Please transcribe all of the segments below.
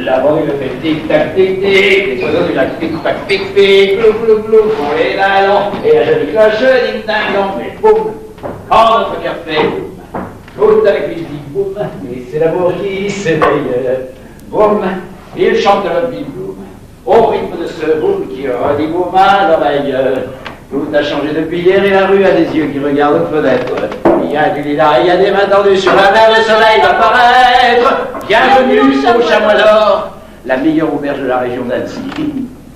La brume fait tic-tac, tic-tic, les oiseaux du lac tic-tac, tic-tic, glou-glou-glou, font les ballons, et la jolie cloche ding-ding-dong, mais boum, quand notre cœur fait boum, tout avec lui dit boum, et c'est l'amour qui s'éveille, boum, il chante le bim-boum, au rythme de ce boum qui redit boum à l'oreille. Tout a changé depuis hier et la rue a des yeux qui regardent aux fenêtres. Il y a du lilas, il y a des mains tendues sur la mer, le soleil va paraître. Bienvenue au Chamois d'Or, la meilleure auberge de la région d'Annecy.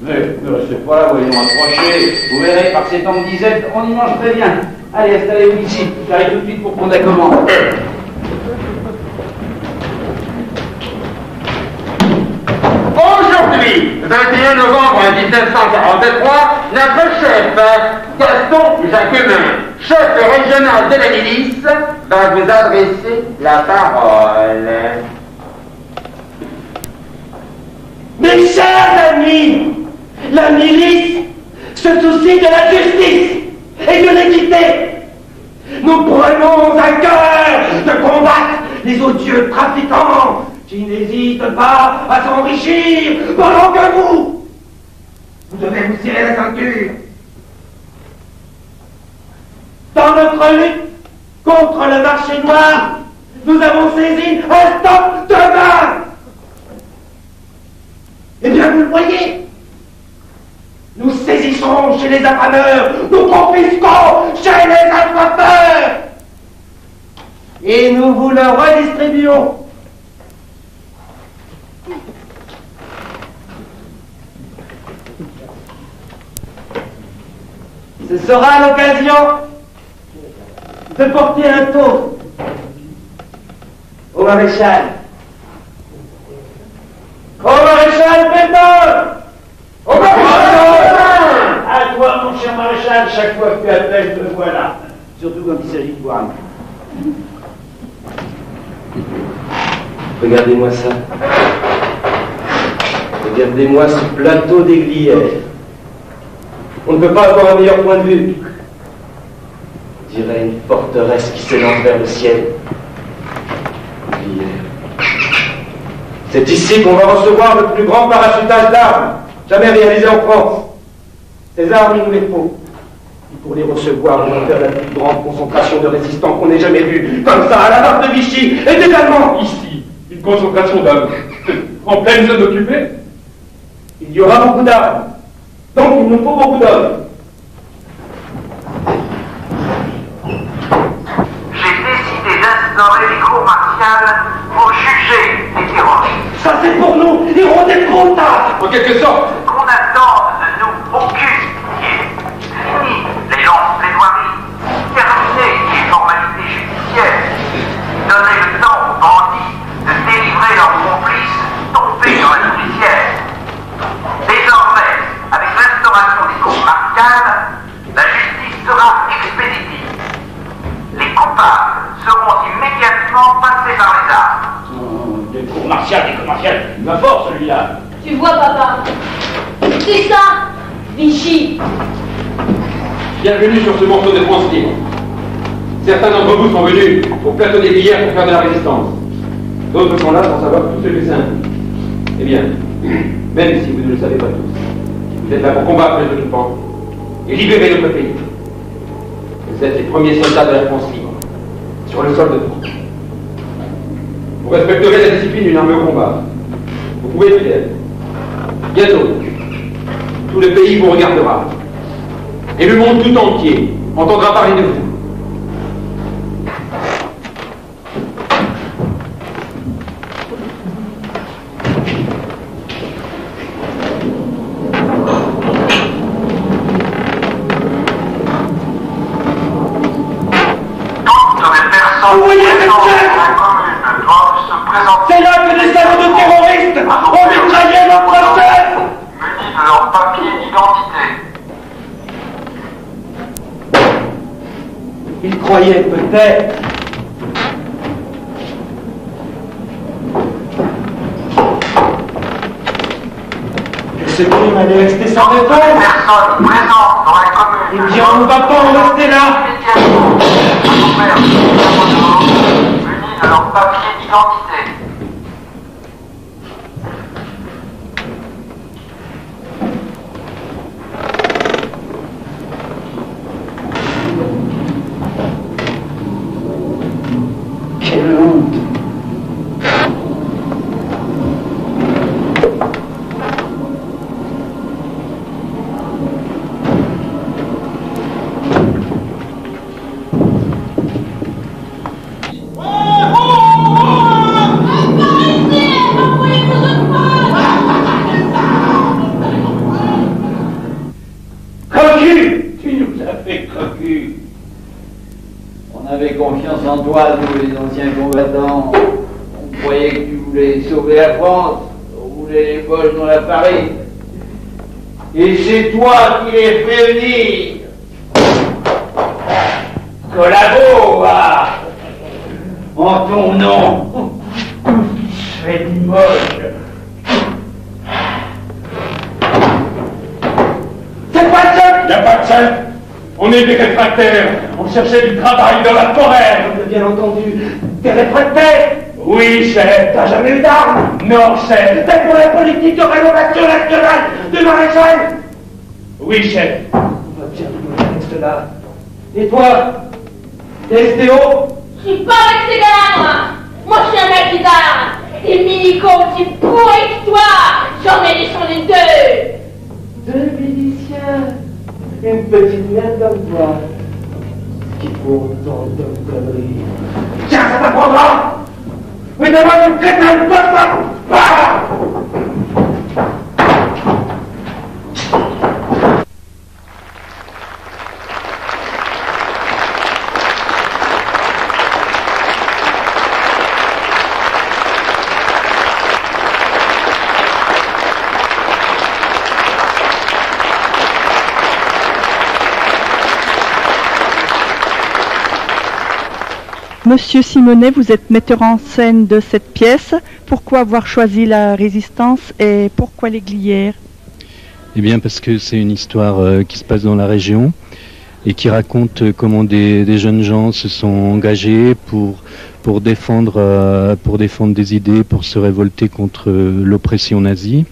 Mais ne restez pas là, voyons approcher. Vous verrez, par ces temps de disette, on y mange très bien. Allez, installez-vous ici, j'arrive tout de suite pour prendre la commande. Aujourd'hui, 21 novembre 1943, notre chef, Gaston Jacquemin, chef régional de la milice, va vous adresser la parole. Mes chers amis, la milice se soucie de la justice et de l'équité. Nous prenons à cœur de combattre les odieux trafiquants qui n'hésitent pas à s'enrichir pendant que vous devez vous serrer la ceinture. Dans notre lutte contre le marché noir, nous avons saisi un stock de vin. Eh bien, vous le voyez, nous saisissons chez les affameurs, nous confisquons chez les assoiffeurs, et nous vous le redistribuons. Ce sera l'occasion de porter un toast au maréchal. Au maréchal Pétain! Au maréchal! À toi, mon cher maréchal, chaque fois que tu appelles, me voilà. Surtout quand il s'agit de boire. Regardez-moi ça. Regardez-moi ce plateau d'aiguillères. On ne peut pas avoir un meilleur point de vue. On dirait une forteresse qui s'élance vers le ciel. C'est ici qu'on va recevoir le plus grand parachutage d'armes jamais réalisé en France. Ces armes, il nous les faut. Et pour les recevoir, on va faire la plus grande concentration de résistants qu'on ait jamais vue. Comme ça, à la marque de Vichy et des Allemands. Ici, une concentration d'hommes en pleine zone occupée. Il y aura beaucoup d'armes. Donc, il nous faut beaucoup d'hommes. J'ai décidé d'instaurer les cours martiales pour juger les terroristes. Ça, c'est pour nous, héros des comptables. En quelque sorte, Qu'on attend de nous aucune pitié. Fini les longues plaidoiries, terminé les formalités judiciaires. Donner le temps aux bandits de délivrer leurs complices tombés dans la judiciaire. Désormais, avec l'instauration des cours martiales, la justice sera expéditive. Les coupables seront immédiatement passés par les armes. Des cours martiales, il va fort celui-là. Tu vois, papa, c'est ça, Vichy. bienvenue sur ce morceau de France libre. Certains d'entre vous sont venus au plateau des Billères pour faire de la résistance. D'autres sont là pour savoir tout ce que c'est. Eh bien, même si vous ne le savez pas tous, vous êtes là pour combattre les occupants et libérer notre pays. Vous êtes les premiers soldats de la France libre, sur le sol de France. Vous respecterez la discipline d'une armée au combat. Vous pouvez être fiers. Bientôt, tout le pays vous regardera. Et le monde tout entier entendra parler de vous. C'est là que des salauds de terroristes ont mitraillé notre chef! Munis de leur papier d'identité. Ils croyaient peut-être que ce crime allait rester sans réponse. Personnes présentes dans la commune. Eh bien, on ne va pas en rester là. Munis de leur papier d'identité. On avait confiance en toi, nous les anciens combattants. On croyait que tu voulais sauver la France, rouler les poches dans la farine. Et c'est toi qui les fais venir. Collabo, en ton nom. C'est moche. C'est pas le seul. Il n'y a pas de seul. On est des réfractaires. On cherchait du travail dans la forêt. Bien entendu, t'es réfractaire. Oui, chef. T'as jamais eu d'armes. Non, chef. T'es pour la politique de rénovation nationale de maréchal. Oui, chef. On va bien tout le texte là. Et toi, t'es STO? Je suis pas avec ces gars-là, moi. Moi, je suis un maquisard. Des milicos qui pourrissent toi. J'en ai des sons des deux. Deux miliciens. Une petite merde comme toi. Qui pour autant de conneries. Tiens, ça t'apprendra. Mais d'abord, tu crétin de toi, Monsieur Simonet, vous êtes metteur en scène de cette pièce. Pourquoi avoir choisi la Résistance et pourquoi les Glières? Eh bien parce que c'est une histoire qui se passe dans la région et qui raconte comment des jeunes gens se sont engagés pour défendre des idées, pour se révolter contre l'oppression nazie.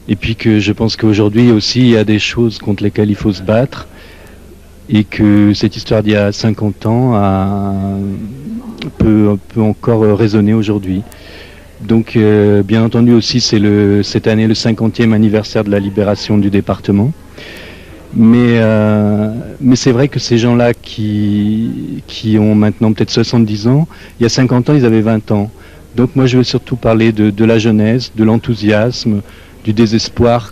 Et puis que je pense qu'aujourd'hui aussi il y a des choses contre lesquelles il faut se battre. Et que cette histoire d'il y a 50 ans peut encore résonner aujourd'hui. Donc bien entendu aussi c'est cette année le 50e anniversaire de la libération du département. Mais c'est vrai que ces gens-là qui ont maintenant peut-être 70 ans, il y a 50 ans ils avaient 20 ans. Donc moi je veux surtout parler de la jeunesse, de l'enthousiasme, du désespoir.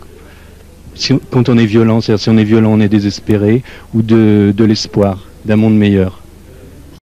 Quand on est violent, c'est-à-dire si on est violent, on est désespéré, ou de l'espoir d'un monde meilleur.